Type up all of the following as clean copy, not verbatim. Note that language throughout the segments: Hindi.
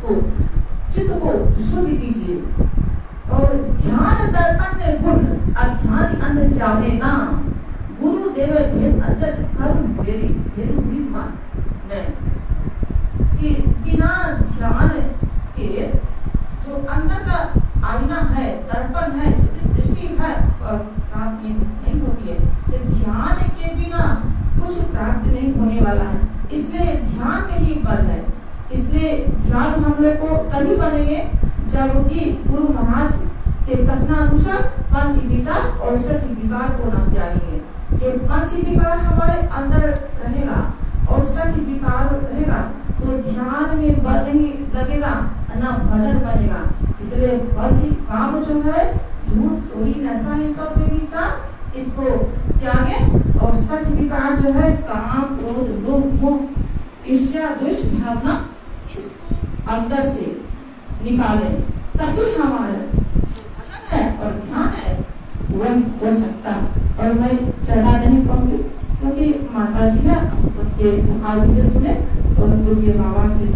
को चित्त को शुद्ध कीजिए। और ध्यान दर्पण में गुण अध्यान अंध जाने ना, गुरु देवे भेद अचल कर्म भेरी भेरू भी मान में। कि बिना ध्यान के जो अंदर का आईना है, दर्पण है, जो दृष्टि है, प्राप्त नहीं होती है। तो ध्यान के बिना कुछ प्राप्त नहीं होने वाला है। इसलिए ध्यान में ही बल है। इसलिए ध्यान हम लोग को तभी बनेंगे जब कि गुरु महाराज के कथनानुसार पंच विचार और सठ विकार को न त्यागेंगे। ये पंच विकार हमारे अंदर रहेगा और सठ विकार रहेगा तो ध्यान में बल नहीं लगेगा, न भजन बनेगा। इसलिए काम जो है झूठ चोरी नशा हिंसा विचार, इसको त्यागे और सठ विकार जो है काम क्रोध लोभ मोह ईर्ष्या द्वेष भावना, इसको अंदर से निकाले, तभी हमारा भजन है और ध्यान है वह हो सकता। और मैं चढ़ा नहीं पाऊंगी क्योंकि माता जी है, उनके मुखार से सुने और पूज्य बाबा के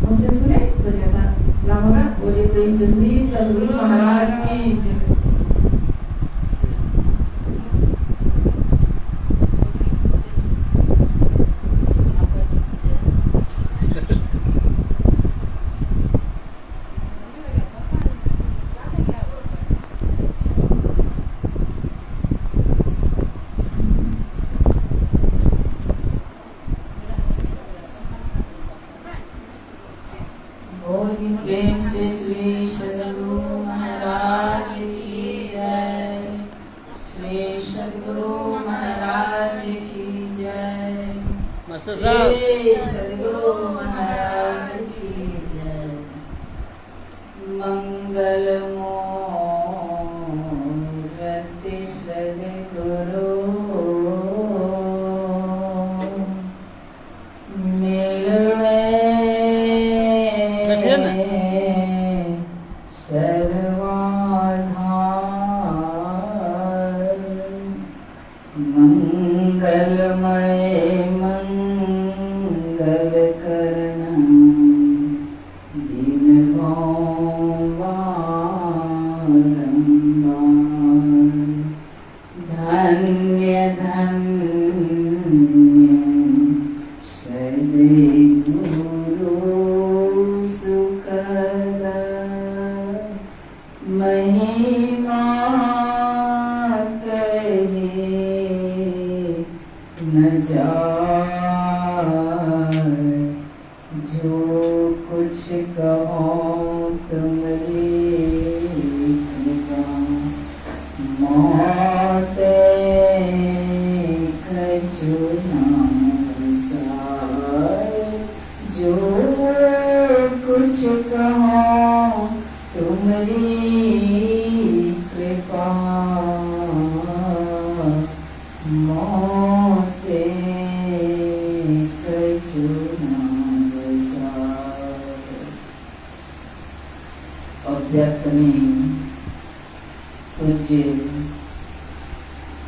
मुँह से सुने तो ज्यादा लाभ होगा। बोले प्रेम से श्री सद्गुरु महाराज की जय। प्रेम से श्री सद्गुरु महाराज की जय, श्री सद्गुरु महाराज की जय, श्री सद्गुरु महाराज की जय। मंगल मूर्ति सद्गुरु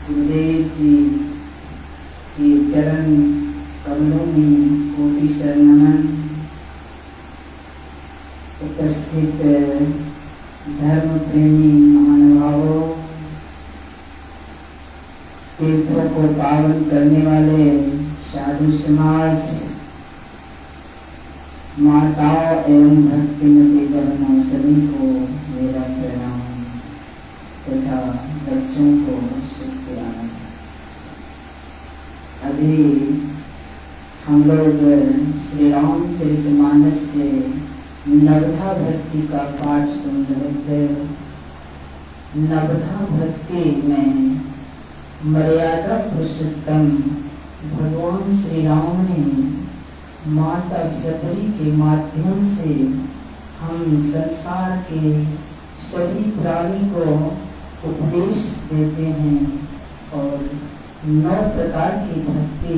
गुरुदेव जी के चरण कमलों में कोटि शरण। उपस्थित धर्म प्रेमी महानुभावों, तीर्थों को पावन करने वाले साधु समाज, माताओं एवं भक्तिमती बहनों सभी को मेरा प्रणाम तथा बच्चों को शुभकामनाएं। अभी हम लोग श्री रामचरितमानस से नवधा भक्ति का पाठ सुन रहे थे। नवधा भक्ति में मर्यादा पुरुषोत्तम भगवान श्री राम ने माता सबरी के माध्यम से हम संसार के सभी प्राणी को उपदेश देते हैं और 9 प्रकार की भक्ति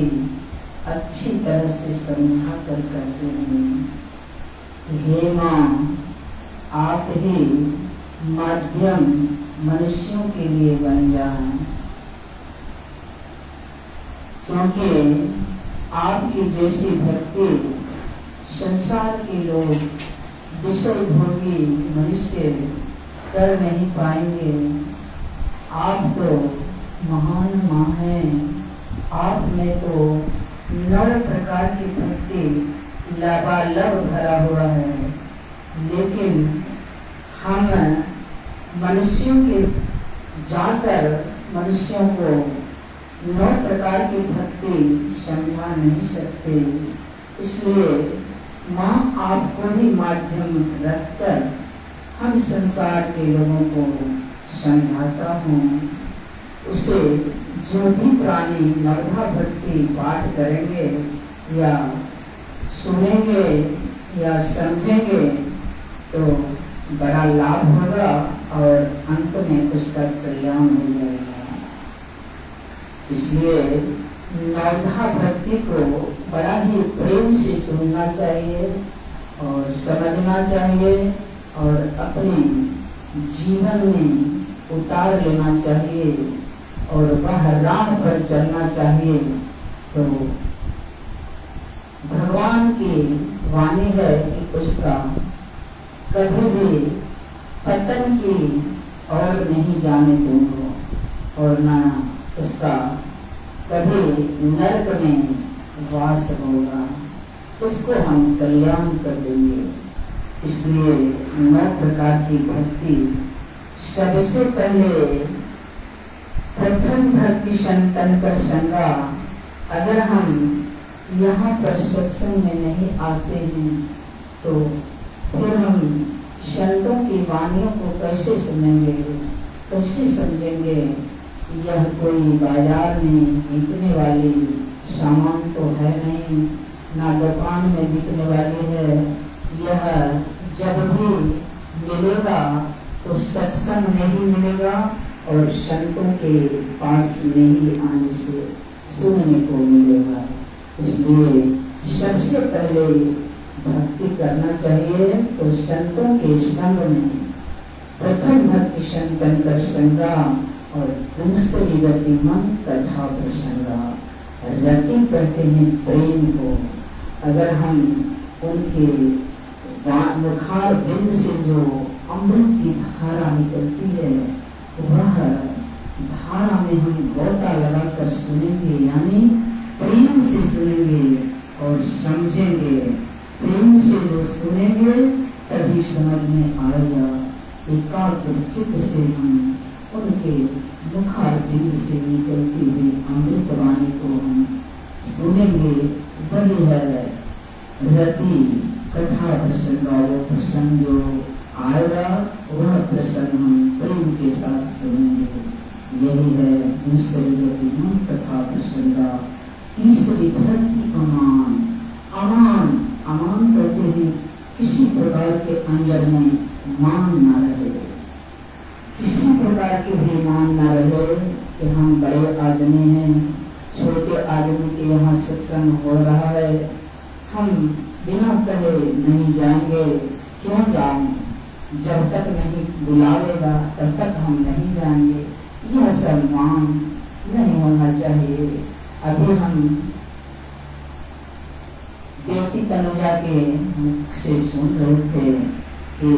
अच्छी तरह से समझा कर करते हैं। हे माँ, आप ही माध्यम मनुष्यों के लिए बन जाएं, क्योंकि आपकी जैसी भक्ति संसार के लोग विषय भोगी मनुष्य कर नहीं पाएंगे। आप तो महान माँ हैं, आप में तो 9 प्रकार की भक्ति लबालब भरा हुआ है, लेकिन हम मनुष्यों के जाकर मनुष्यों को 9 प्रकार की भक्ति समझा नहीं सकते। इसलिए माँ आपको ही माध्यम रखकर हम संसार के लोगों को समझाता हूँ। उसे जो भी प्राणी नवधा भक्ति पाठ करेंगे या सुनेंगे या समझेंगे तो बड़ा लाभ होगा और अंत में उसका कल्याण हो जाएगा। इसलिए नवधा भक्ति को बड़ा ही प्रेम से सुनना चाहिए और समझना चाहिए और अपने जीवन में उतार लेना चाहिए और वह राह पर चलना चाहिए। तो भगवान की वाणी है कि उसका कभी भी पतन की और नहीं जाने दूंगा और न उसका कभी नरक में वास होगा, उसको हम कल्याण कर देंगे। इसलिए 9 प्रकार की भक्ति सबसे पहले प्रथम भक्ति संतन कर संगा। अगर हम यहाँ पर सत्संग में नहीं आते हैं तो फिर हम संतों की वाणियों को कैसे सुनेंगे, कैसे समझेंगे। यह कोई बाजार में बिकने वाली सामान तो है नहीं, ना दुकान में बिकने वाली है। यह जब भी मिलेगा तो सत्संग में ही मिलेगा और संतों के पास में ही आने से सुनने को मिलेगा। इसलिए सबसे पहले भक्ति करना चाहिए तो संतों के संग में। प्रथम भक्ति संतन कर संगा और दूसरी रति मन कथा प्रसंगा। रति कहते हैं प्रेम को। अगर हम उनके मुखार बिंद से जो अमृत की धारा निकलती है वह धारा में हम गोता लगाकर सुनेंगे, यानी प्रेम से सुनेंगे और समझेंगे। प्रेम से जो सुनेंगे तभी समझ में आएगा। एकाग्र चित्त से हम उनके मुखार बिंद से निकलती हुई अमृत वाणी को हम सुनेंगे। वही है रति कथा प्रसंग। वो प्रसंग जो आएगा वह प्रसंग हम प्रेम के साथ सुनेंगे। यही है दूसरी रति मन कथा प्रसंग। तीसरी भक्ति अमान। अमान अमान कहते हैं किसी प्रकार के अंदर में मान न रहे, किसी प्रकार के भी मान न रहे कि हम बड़े आदमी हैं, छोटे आदमी के यहाँ सत्संग हो रहा है, हम बिना कहे नहीं जाएंगे। क्यों जाएं? जब तक नहीं बुलावेगा तब तक हम नहीं जाएंगे। यह सब मान नहीं होना चाहिए। अभी हम देवती तनुजा के मुख से सुन रहे थे कि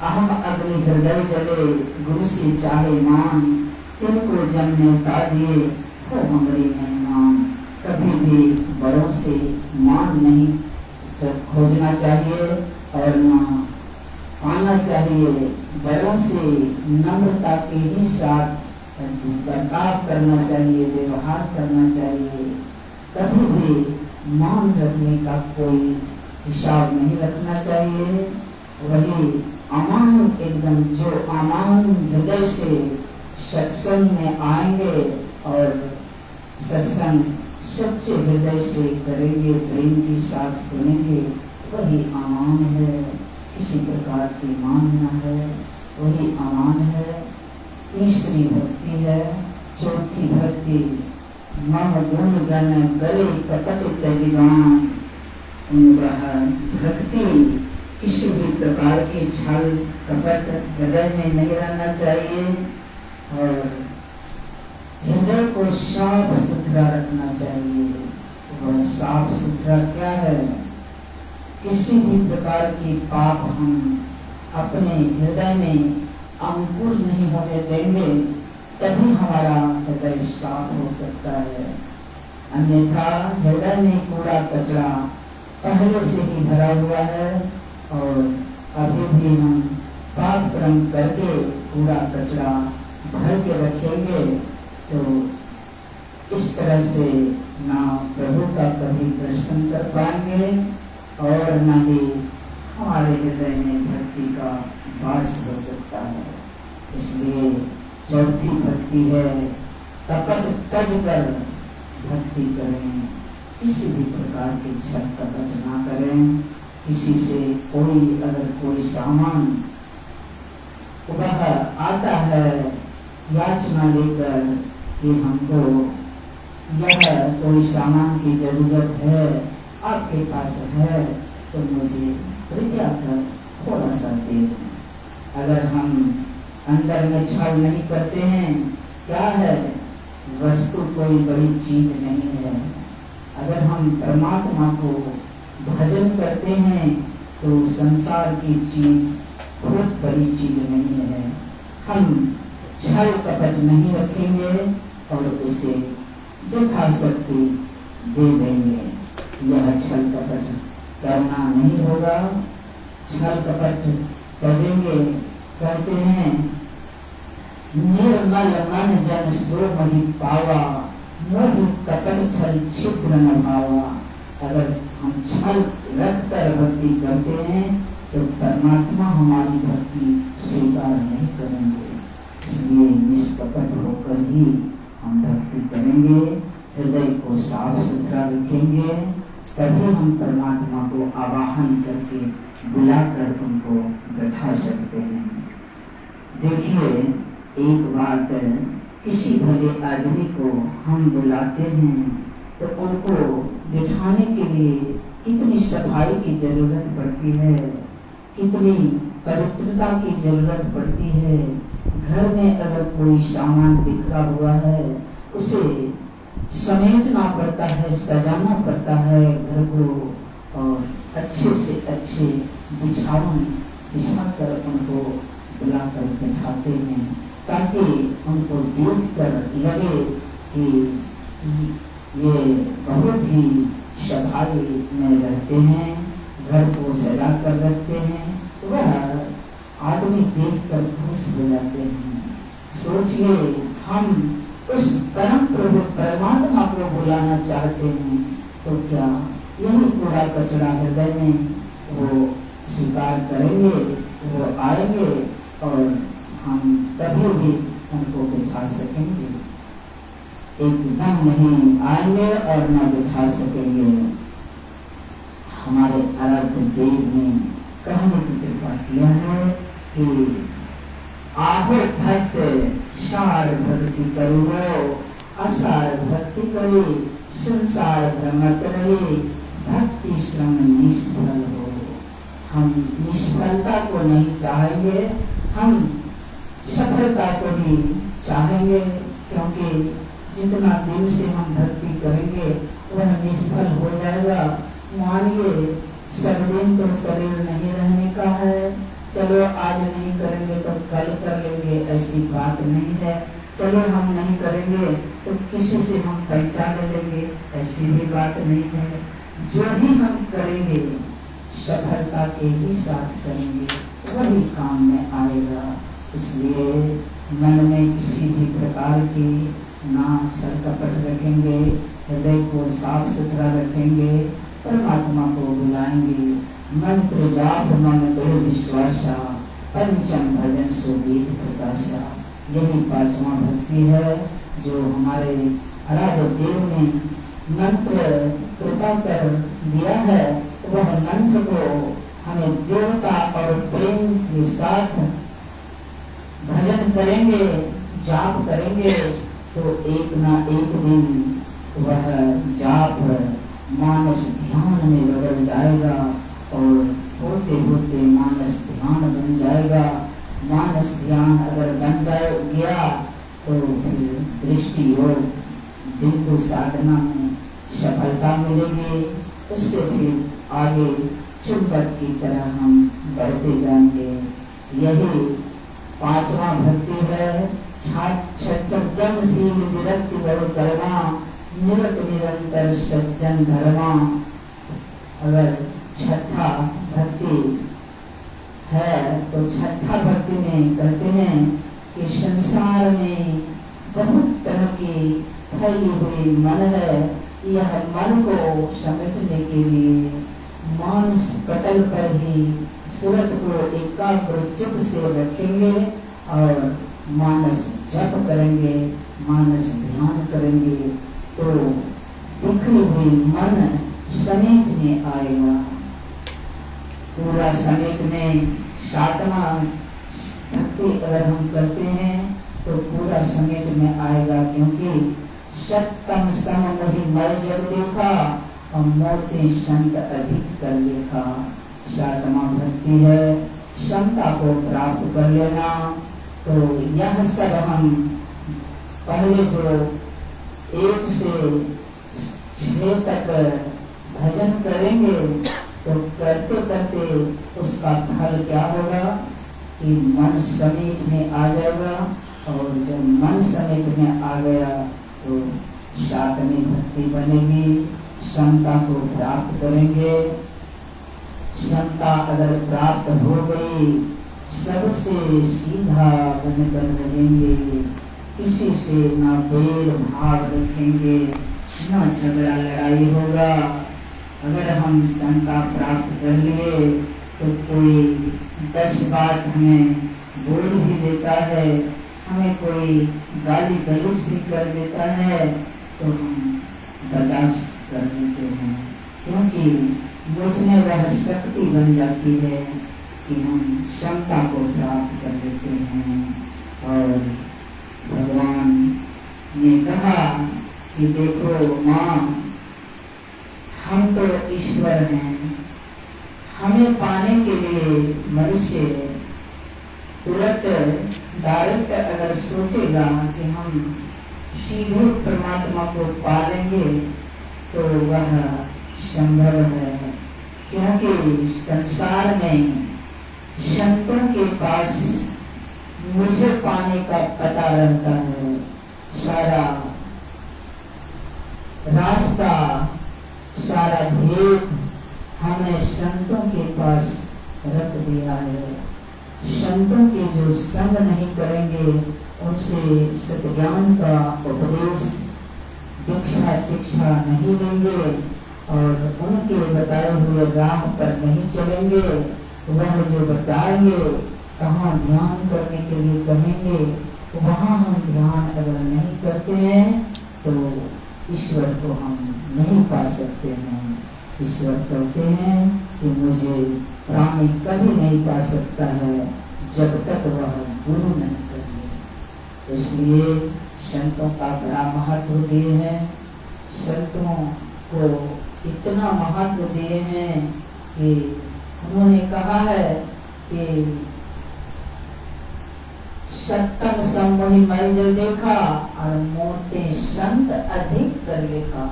अहम अग्नि हृदय जले गुरु से चाहे मान, तिनको जमने का दिए हो हमारे मेहमान। कभी भी बड़ों से मान नहीं खोजना चाहिए और न पाना चाहिए। बड़ों से नम्रता के ही साथ बर्ताव करना चाहिए, व्यवहार करना चाहिए। कभी भी मान रखने का कोई हिसाब नहीं रखना चाहिए। वही अमान एकदम जो अमान हृदय से सत्संग में आएंगे और सत्संग सच्चे हृदय से करेंगे, प्रेम के साथ सुनेंगे, वही अमान है। किसी प्रकार की मान न है, वही अमान है। तीसरी भक्ति है। चौथी भक्ति मम गुण गण गले कपट तजगान। भक्ति किसी भी प्रकार के छल कपट हृदय में नहीं रहना चाहिए और हृदय को साफ सुथरा रखना चाहिए। और साफ सुथरा क्या है? किसी भी प्रकार की पाप हम अपने हृदय में अंकुर नहीं होने देंगे, तभी हमारा हृदय साफ हो सकता है। अन्यथा हृदय में कूड़ा कचरा पहले से ही भरा हुआ है और अभी भी हम पाप कर्म करके कूड़ा कचरा भर के रखेंगे, तो इस तरह से ना प्रभु का कभी दर्शन कर पाएंगे और न ही हमारे हृदय में भक्ति का वास हो सकता है। इसलिए चौथी भक्ति है कपट तज कर भक्ति करें। किसी भी प्रकार की छल कपट ना करें। किसी से अगर कोई सामान वह आता है याचना लेकर कि हमको यह कोई सामान की जरूरत है, आपके पास है तो मुझे कृपया कर थोड़ा सा दे दें। अगर हम अंदर में छल नहीं करते हैं, क्या है, वस्तु कोई बड़ी चीज नहीं है। अगर हम परमात्मा को भजन करते हैं तो संसार की चीज बहुत बड़ी चीज नहीं है। हम छल कपट नहीं रखेंगे और उसे यथाशक्ति दे देंगे। यह छल कपट करना नहीं होगा। छल कपट करेंगे, कहते हैं निर्मल मन जन सो महि पावा, मोहि कपट छल छिद्र न भावा। अगर हम छल रखकर भक्ति करते हैं तो परमात्मा हमारी भक्ति स्वीकार नहीं करेंगे। इसलिए निष्कपट होकर ही हम भक्ति करेंगे, हृदय को साफ सुथरा रखेंगे, तभी हम परमात्मा को आवाहन करके बुलाकर उनको बैठा सकते हैं। देखिए, एक बात, किसी भले आदमी को हम बुलाते हैं तो उनको बिठाने के लिए कितनी सफाई की जरूरत पड़ती है, कितनी पवित्रता की जरूरत पड़ती है। घर में अगर कोई सामान बिखरा हुआ है, उसे समेटना पड़ता है, सजाना पड़ता है घर को, और अच्छे से अच्छे बिछावन बिछाकर उनको बुलाकर बैठाते हैं, ताकि उनको देखकर लगे कि ये बहुत ही सफाई में रहते हैं, घर को सजा कर रखते हैं। वह आदमी देखकर खुश हो जाते हैं। सोचिए, हम उस परम प्रभु परमात्मा को बुलाना चाहते हैं तो क्या यही कूड़ा कचरा हृदय में वो स्वीकार करेंगे, वो आएंगे और हम तभी भी उनको बिठा सकेंगे। एकदम नहीं आएंगे और न बिठा सकेंगे। हमारे आराध्य देव ने कहने की कृपा किया है कि आहो भक्त सार भक्ति करो, असार भक्ति करे, संसार भ्रमत रहे, भक्ति श्रम निष्फल हो। हम निष्फलता को नहीं चाहेंगे, हम सफलता को भी चाहेंगे, क्योंकि जितना दिन से हम भक्ति करेंगे वह निष्फल हो जाएगा। मानिए, सब दिन तो शरीर नहीं रहने का है, चलो आज नहीं करेंगे तो कल कर लेंगे, ऐसी बात नहीं है। चलो हम नहीं करेंगे तो किसी से हम पैसा ले लेंगे, ऐसी भी बात नहीं है। जो भी हम करेंगे सफलता के ही साथ करेंगे, वही काम में आएगा। इसलिए मन में किसी भी प्रकार की ना छल कपट रखेंगे, हृदय को साफ सुथरा रखेंगे, परमात्मा को बुलाएंगे। मंत्र जाप मन दृढ़ विश्वासा, पंचम भजन सो वेद प्रकाशा। यही पांचवा भक्ति है जो हमारे आराध्य देव ने मंत्र कृपा कर दिया है। वह मंत्र को हमें देवता और प्रेम के साथ भजन करेंगे, जाप करेंगे तो एक ना एक दिन वह जाप मानस ध्यान में बदल जाएगा और होते होते मानस ध्यान बन जाएगा। मानस ध्यान अगर बन गया तो फिर दृष्टि योग बिल्कुल साधना में सफलता मिलेगी। उससे फिर आगे चुंबक की तरह हम बढ़ते जाएंगे। यही पांचवा भक्ति है। छठम विरक्ति बहु कर्मा निरत निरंतर सज्जन धर्मा। अगर छठा भक्ति है तो छठा भक्ति में कहते हैं कि संसार में बहुत तरह की फैली हुई मन है। यह मन को समेटने के लिए मानस पटल पर ही सूरत को एकाग्र चित्त से रखेंगे और मानस जप करेंगे, मानस ध्यान करेंगे तो बिखरी हुई मन समेट में आएगा। पूरा समेट में सातवां भक्ति अगर हम करते हैं तो पूरा समेट में आएगा, क्योंकि सत्तम सम मोहि मय जब देखा और मोते संत अधिक कर देखा। सातवां भक्ति है क्षमता को प्राप्त कर लेना। तो यह सब हम पहले जो 1 से 6 तक भजन करेंगे तो करते करते उसका फल क्या होगा कि मन समेट में आ जाएगा। और जब मन समेट में आ गया तो सातवीं भक्ति बनेगी। क्षमता को प्राप्त करेंगे। क्षमता अगर प्राप्त हो गई सबसे सीधा बनकर रहेंगे, किसी से ना बैर भाव रखेंगे, ना झगड़ा लड़ाई होगा। अगर हम क्षमता प्राप्त कर लिए तो कोई 10 बात हमें बोल भी देता है, हमें कोई गाली गलौज भी कर देता है तो हम बर्दाश्त कर लेते हैं, क्योंकि मुझमें वह शक्ति बन जाती है कि हम क्षमता को प्राप्त कर लेते हैं। और भगवान ने कहा कि देखो माँ, हम तो ईश्वर हैं, हमें पाने के लिए मनुष्य तुरंत डायरेक्ट अगर सोचेगा कि हम सीधे परमात्मा को पालेंगे तो वह संभव है, क्योंकि संसार में संतों के पास मुझे पाने का पता रहता है। सारा रास्ता, सारा भेद हमने संतों के पास रख दिया है। संतों के जो संग नहीं करेंगे उनसे सत्ज्ञान का उपदेश, दीक्षा, शिक्षा नहीं लेंगे और उनके बताए हुए राह पर नहीं चलेंगे, वह जो बताएंगे कहाँ ध्यान करने के लिए कहेंगे वहाँ हम ध्यान अगर नहीं करते हैं तो ईश्वर को हम नहीं पा सकते हैं। ईश्वर कहते हैं कि मुझे प्राणी कभी नहीं पा सकता है जब तक वह गुरु नहीं करे। इसलिए संतों का बड़ा महत्व दिए हैं। संतों को इतना महत्व दिए हैं कि उन्होंने कहा है कि सत्तम समोहि मैं जब देखा और मोटे संत अधिक कर लेखा।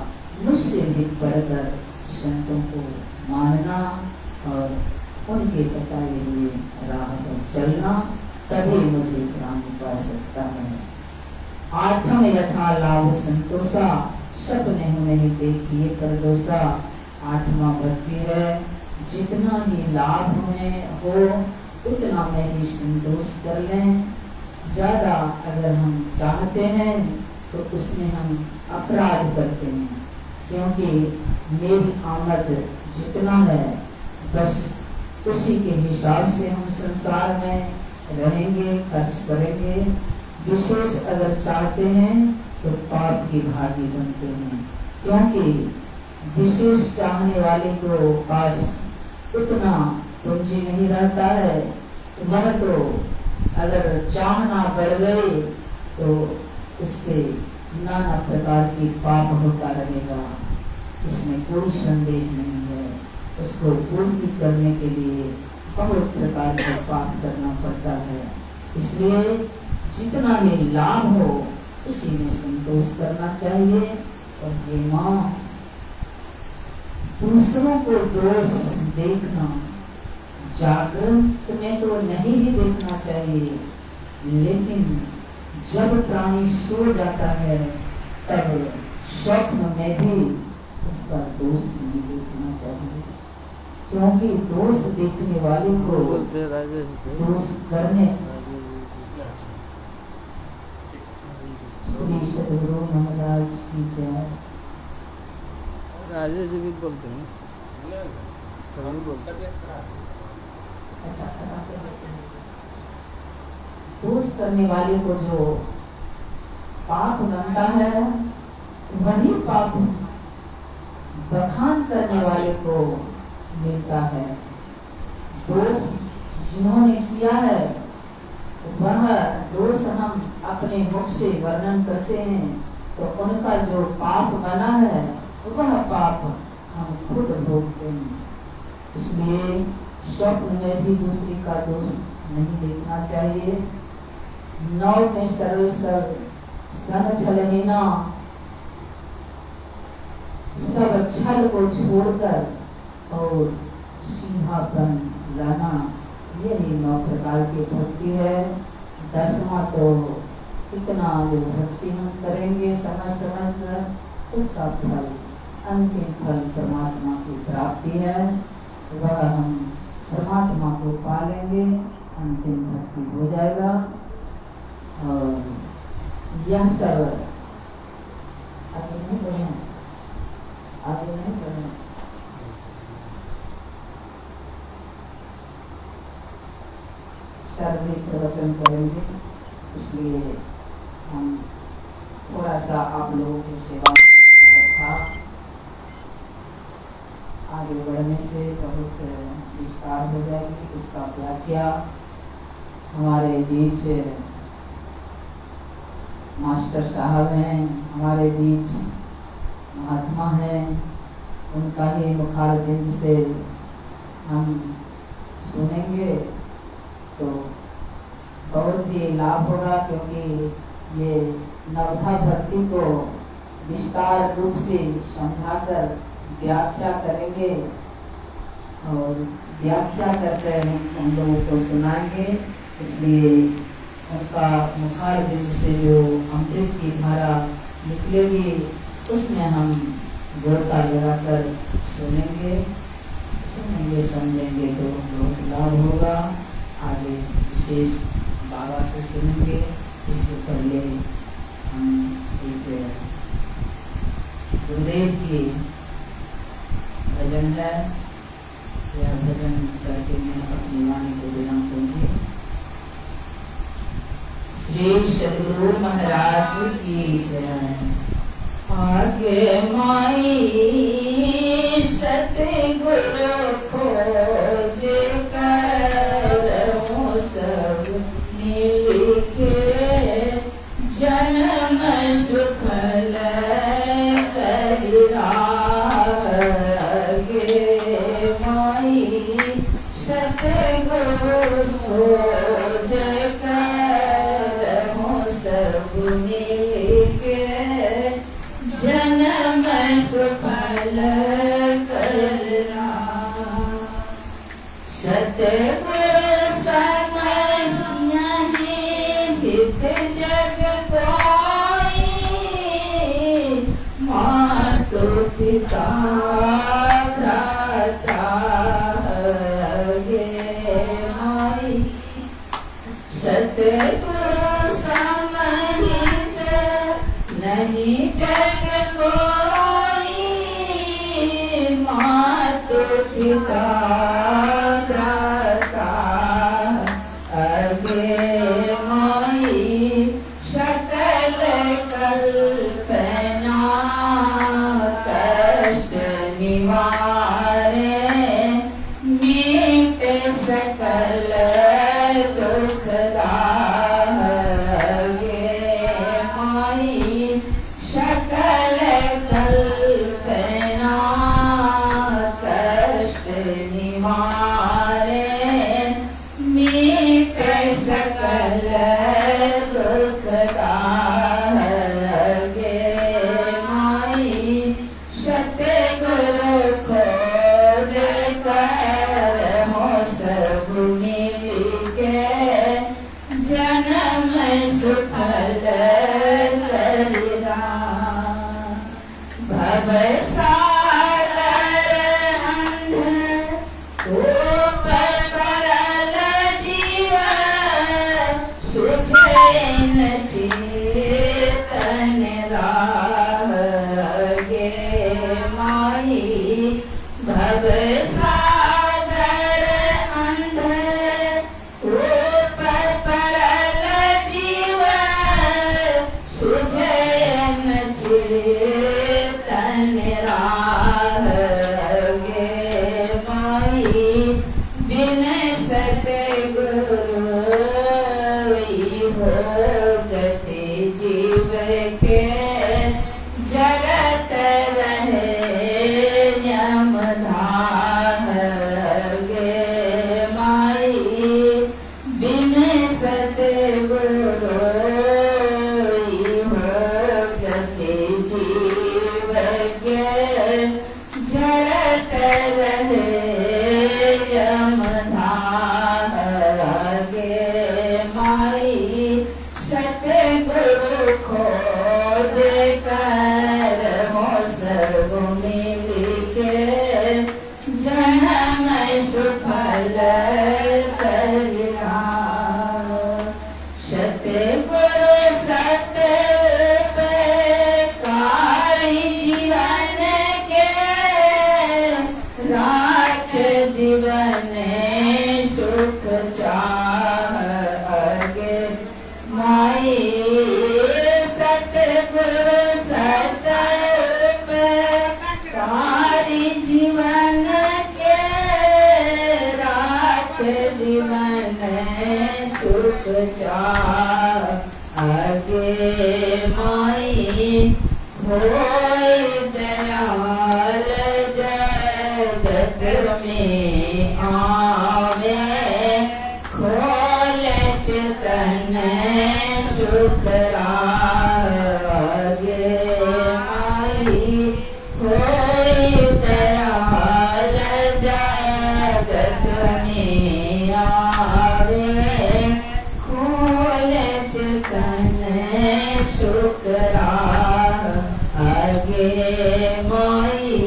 मुझसे भी बढ़कर संतों को मानना और उनके बताए हुए राह पर चलना, तभी मुझे प्राप्त पा सकता है। आठम यथा लाभ संतोषा, सपने नहीं देखिए कर दोषा। आठवां भक्ति है जितना ही लाभ में हो उतना में ही संतोष कर लें। ज्यादा अगर हम चाहते हैं तो उसमें हम अपराध करते हैं, क्योंकि मेरी आमद जितना है बस उसी के हिसाब से हम संसार में रहेंगे, खर्च करेंगे। विशेष अगर चाहते हैं तो पाप की भागी बनते हैं, क्योंकि विशेष चाहने वाले को पास उतना पूंजी नहीं रहता है। वह तो अगर चाहना बढ़ गए तो उससे नाना प्रकार की पाप होता रहेगा, इसमें कोई संदेह नहीं है। उसको पूर्ति करने के लिए बहुत प्रकार का पाप करना पड़ता है। इसलिए जितना भी लाभ हो उसी में संतोष करना चाहिए। और ये माँ दूसरों को दोष देखना, जागृत में तो नहीं ही देखना चाहिए, लेकिन जब प्राणी सो जाता है तब स्वप्न में भी उसका दोष नहीं देखना चाहिए, क्योंकि दोष देखने वाले को दोष करने। श्री सद्गुरु महाराज की जय। राजेश भी बोलते हैं। अच्छा, दोष करने वाले को जो पाप बनता है वही पाप बखान करने वाले को मिलता है। दोष जिन्होंने किया है वह दोष हम अपने मुख से वर्णन करते हैं, तो उनका जो पाप बना है वह पाप हम खुद भोगते हैं। इसलिए स्वप्न में भी दूसरे का दोष नहीं देखना चाहिए। नौ में सर्व सन छलहीना, सब छल को छोड़कर और सीधापन रहना, यही 9 प्रकार की भक्ति है। 10वां तो इतना जो भक्ति हम करेंगे समझ कर उसका फल, अंतिम फल परमात्मा की प्राप्ति है, वह हम परमात्मा को पा लेंगे, अंतिम भक्ति हो जाएगा। और यह सब आगे नहीं बढ़े, आगे नहीं बढ़े। सर्वे प्रवचन करेंगे, इसलिए हम थोड़ा सा आप लोगों की सेवा में रखा। आगे बढ़ने से बहुत विस्तार हो जाएगी। इसका व्याख्या हमारे बीच मास्टर साहब हैं, हमारे बीच महात्मा हैं, उनका ही मुखारबिंद से हम सुनेंगे तो बहुत ही लाभ होगा, क्योंकि ये नवधा भक्ति को विस्तार रूप से समझाकर व्याख्या करेंगे और व्याख्या करके हम लोगों को सुनाएंगे। इसलिए उनका मुखारबिंद से जो अमृत की धारा निकलेगी उसमें हम गोरका लगाकर सुनेंगे समझेंगे तो बहुत लाभ होगा। आगे विशेष बाबा से सुनेंगे। इसके पहले हम एक गुरुदेव की भजन है, यह भजन करके मैं अपनी वाणी को विराम दूंगी। श्री सद्गुरु महाराज की जय। आगे माई सतगुरु खोज करो सब मिल के, जन्म सुफल करिरा। आगे माई सतगुरु खोज करो सब मिल के, जन्म सुफल करना। सतगुरु समझ नहीं हित जग कोई, मातु पिता भ्राता गे माई। सतगुरु समहित नहीं जग कोई, मातु पिता भ्राता अगे माई। सकल कल्पना कष्ट निवारे, मीट सकल दुख दागे माई। सकल कल्पना कष्ट निवारे, भव सागर अंध ऊपर परल जीव सुझे न चेतन राह गे माही भव सागर अंध ऊपर परल जीव सुझे न चेतन राह गे माही बिन सतगुरु भोगते जीव के जगत रहे यमधाम गे माई बिन सतगुरु भोगते जीव के जगत रहे यमधाम गे माई सतगुरु खोज कर हो सब मिल के जन्म सुफल करना सतगुरु सत कारी जीवन के राख जीवन सुख चाह आगे माई सतगुरु सत कारी जीवन के राख जीवन सुख चाह आगे माई होय दयाल जगत में आवे खोल चितन सुख आगे माई होय दयाल जगत में आवे खोल चितन सुख आगे माई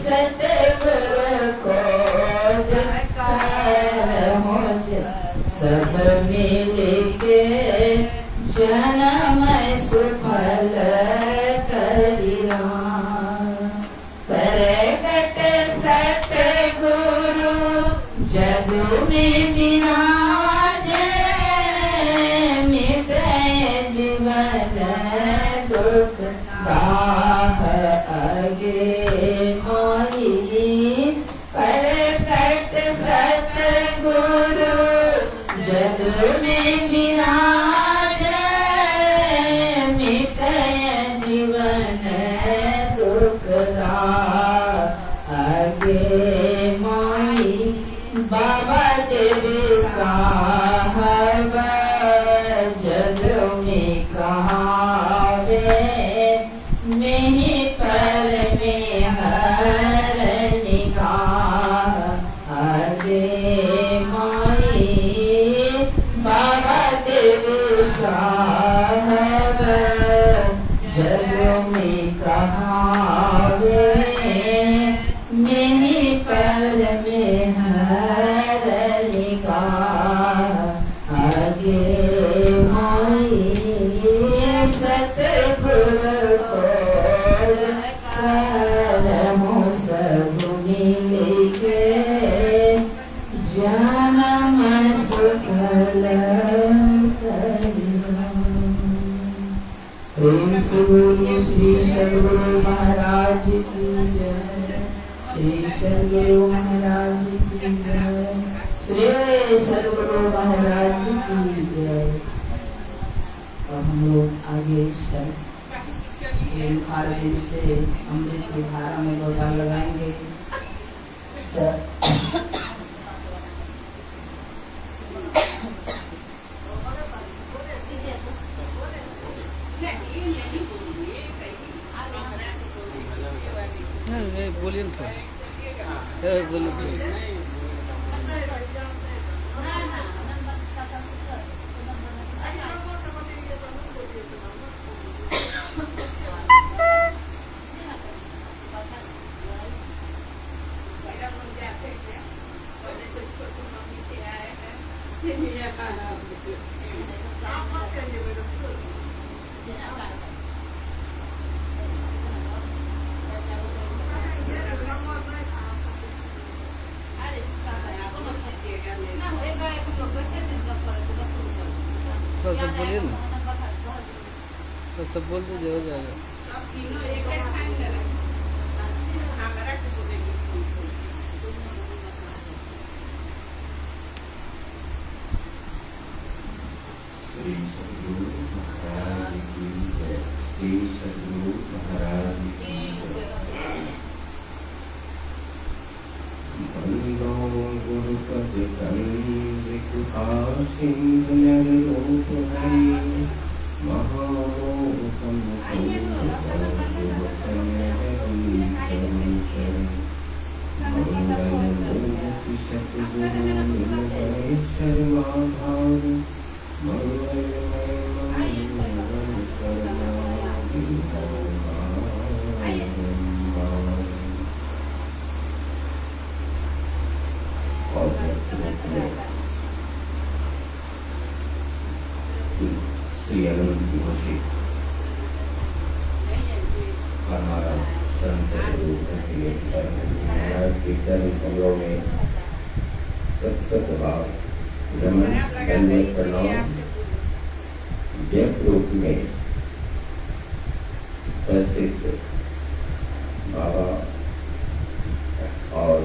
सतगुरु खोज कर मुझ सब मिल के जन्म सुफल करिना प्रकट सतगुरु जग में विराजे मिटे जीवन दुख दाह आगे माई प्रकट सतगुरु जग में विराजे मिटे जीवन दुख दाह आगे माई बाबा देवी साहब जग में कहावे नहीं पर में हर निगाह आगे माई बाबा देवी साहब जग में कहावे नहीं पर में हर निगाह आगे माई सतगुरु खोज कर हो सब मिल के जन्म सुफल करिना प्रेम से बोलिए श्री सद्गुरु महाराज की जय श्री सद्गुरु महाराज की जय श्री सद्गुरु महाराज की जय। और हम लोग आगे सब से अमृत की धारा में लोटा लगाएंगे सब बोलिए बोलिए सब बोल दीजिए, हो जाएगा। श्री सद्गुरु महाराज की जय। श्री सद्गुरु महाराज की जय। बंदो गुरुपद कृपा सिंधु रूप हरि महालोकम श्री अनंत जोशी हमारा महाराज के चरण कमलों में सत भाव नमन दंडवत प्रणाम व्यक्त रूप में उपस्थित बाबा और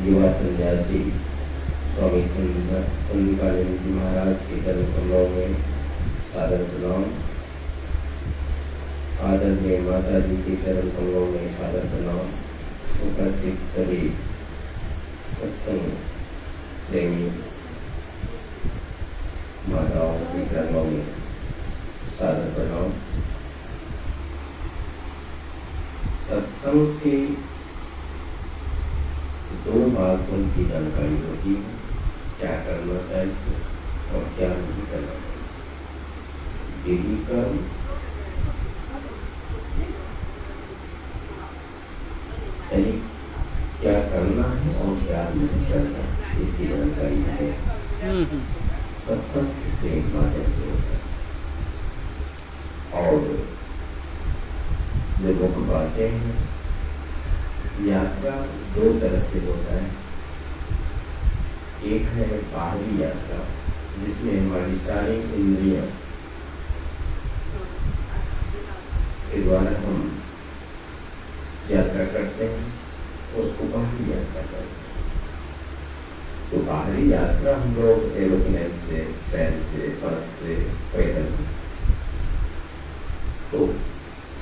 युवा सन्यासी स्वामी संदीपानंद जी महाराज के चरण कमलों में सादर प्रणाम। आदरणीय माता जी के चरण कमलों में सादर प्रणाम। उपस्थित सभी सत्संग प्रेमी माताओं के चरणों में सादर प्रणाम। सत्संग से दो बातों की जानकारी होती है, क्या करना चाहिए और क्या नहीं करना चाहिए। विधि कर्म यानी क्या करना है और क्या नहीं करना है, इसकी जानकारी है। सत्संग से माध्यम से होता है। और जो लोग बातें हैं, यात्रा दो तरह से होता है। एक है बाहरी यात्रा, जिसमें हमारी सारी इंद्रियां के द्वारा हम यात्रा करते हैं, उसको बाहरी यात्रा करते हैं। तो बाहरी यात्रा हम लोग एरोप्लेन से, ट्रेन से, बस से, पैदल, तो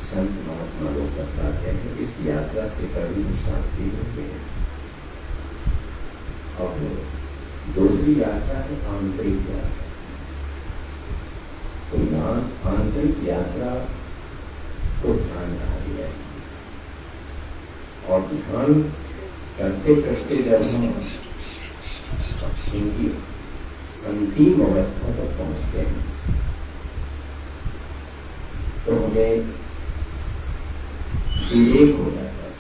संत महात्मा लोग बताते हैं इस यात्रा से कभी शांति होती है। और दूसरी यात्रा है आंतरिक यात्रा। तो यहाँ आंतरिक यात्रा को ध्यान रहा गया है। और ध्यान करते करते जब हम इनकी अंतिम अवस्था तक पहुंचते हैं, तो हमें विवेक हो जाता है।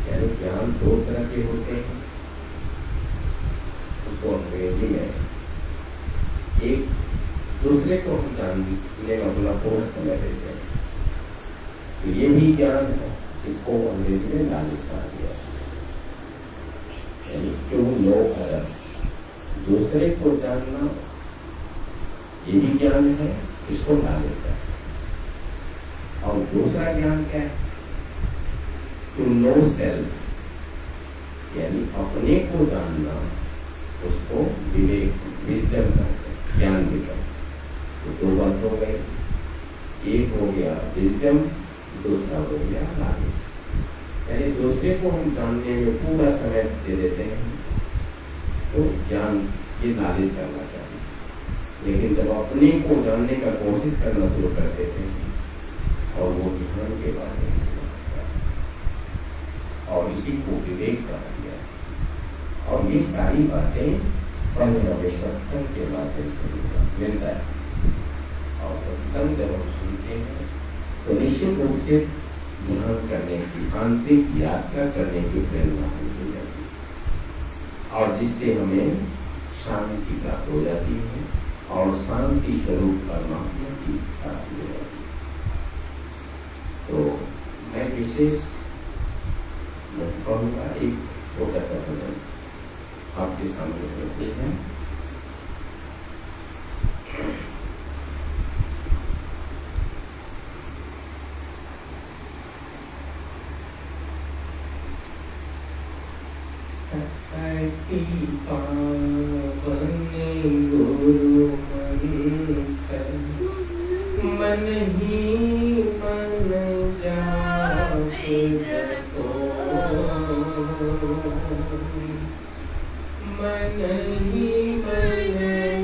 यानी ज्ञान दो तरह के होते हैं, उसको अंग्रेजी में एक दूसरे को हम जानने में अपना पूर्ण समय देते हैं, तो ये भी ज्ञान है। इसको अंग्रेजी में नॉलेज कहा गया। यानी टू नो अदर्स, दूसरे को जानना ये भी ज्ञान है, इसको नॉलेज है। और दूसरा ज्ञान क्या है? टू नो सेल्फ, यानी अपने को जानना, उसको विवेक, विजडम कहते हैं, ज्ञान भी कहते हैं। तो दो बात हो गई, एक हो गया विजडम, दूसरा हो गया नॉलेज। यानी दूसरे को हम जानने में पूरा समय दे देते हैं, तो ज्ञान ये नॉलेज करना चाहिए। लेकिन जब अपने को जानने का कोशिश करना शुरू कर देते हैं, और वो ध्यान के बारे में और इसी को विवेक कहा गया। और ये सारी बातें पहले हमें सत्संग के माध्यम से मिलता है। और सत्संग जब हम सुनते हैं तो निश्चित रूप से ध्यान करने की, आंतरिक यात्रा करने की प्रेरणा मिलती जाती है, और जिससे हमें शांति प्राप्त हो जाती है और शांति स्वरूप परमात्मा की प्राप्ति हो जाती है। तो मैं विशेष कहूँगा, एक छोटा सा भजन आपके सामने प्रस्तुत है। मन ही मन जापे जपो, मन ही मन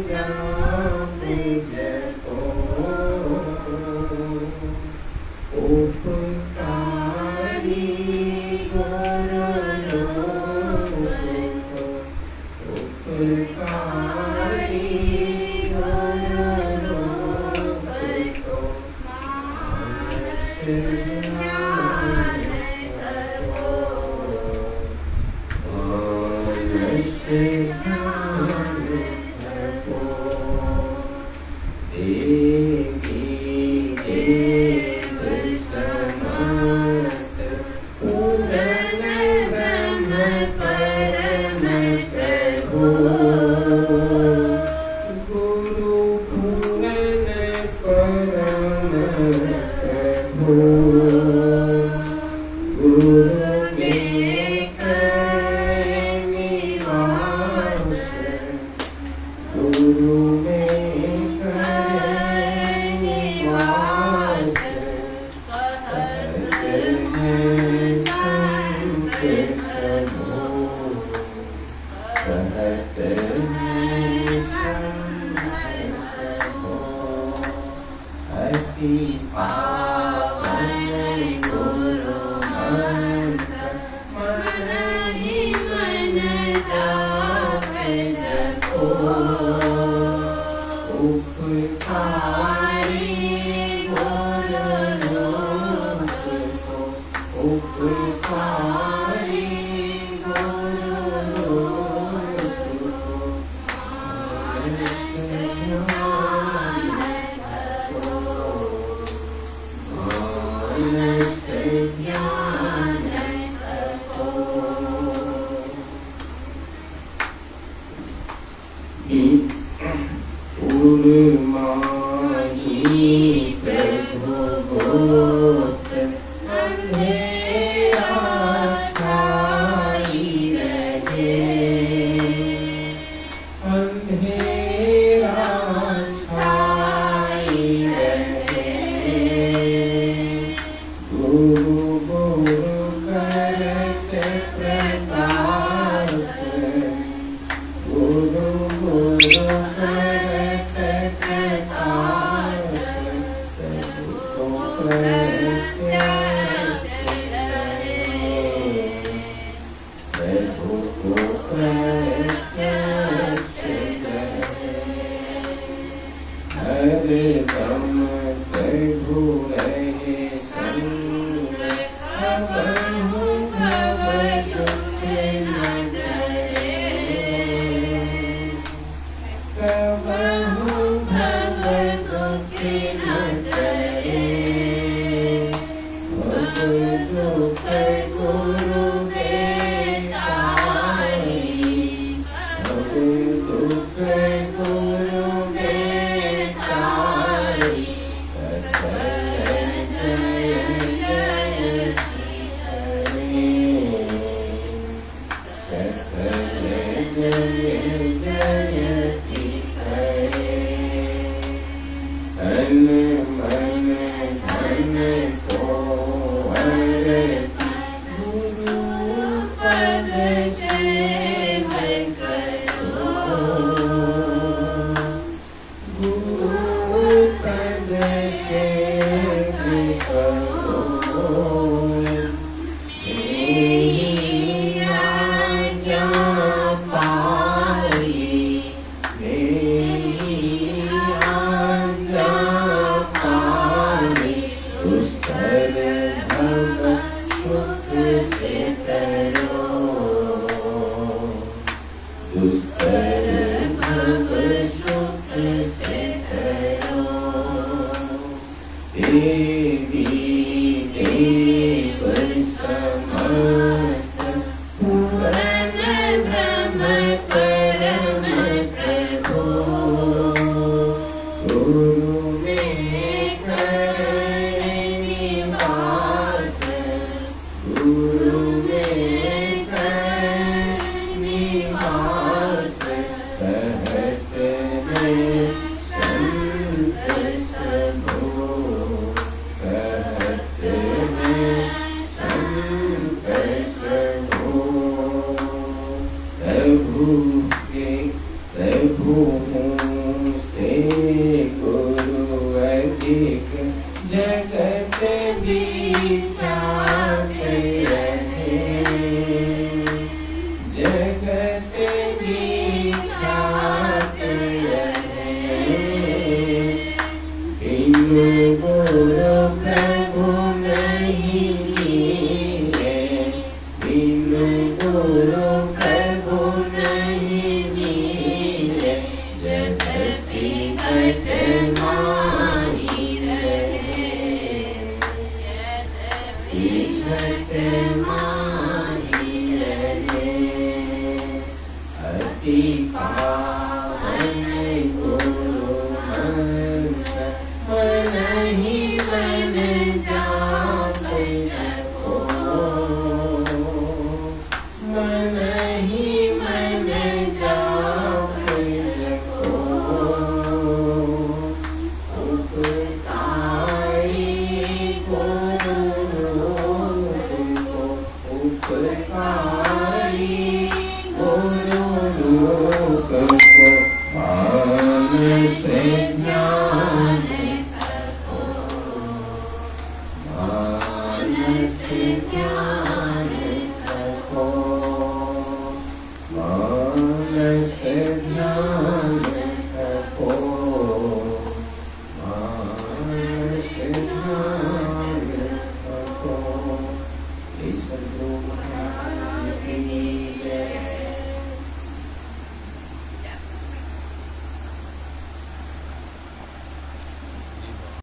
जापे जपो, उपकारी गुरु रूप, उपकारी विख्यात रहे, जगत विख्यात रहे। बिनु गुरु प्रभु नहीं मिले, बिनु गुरु प्रभु नहीं मिले, जगत विकट माही रहे, विकट माही रहे। अति पावन गुरु मंत्र मन ही मन जापै रखो, मन ही मन जापै रखो। उपकारी गुरु रूप को, उपकारी गुरु रूप को मानस ज्ञान करो, मानस ज्ञान करो, मानस ज्ञान करो, मानस ज्ञान करो। श्री सद्गुरु महाराज की जय।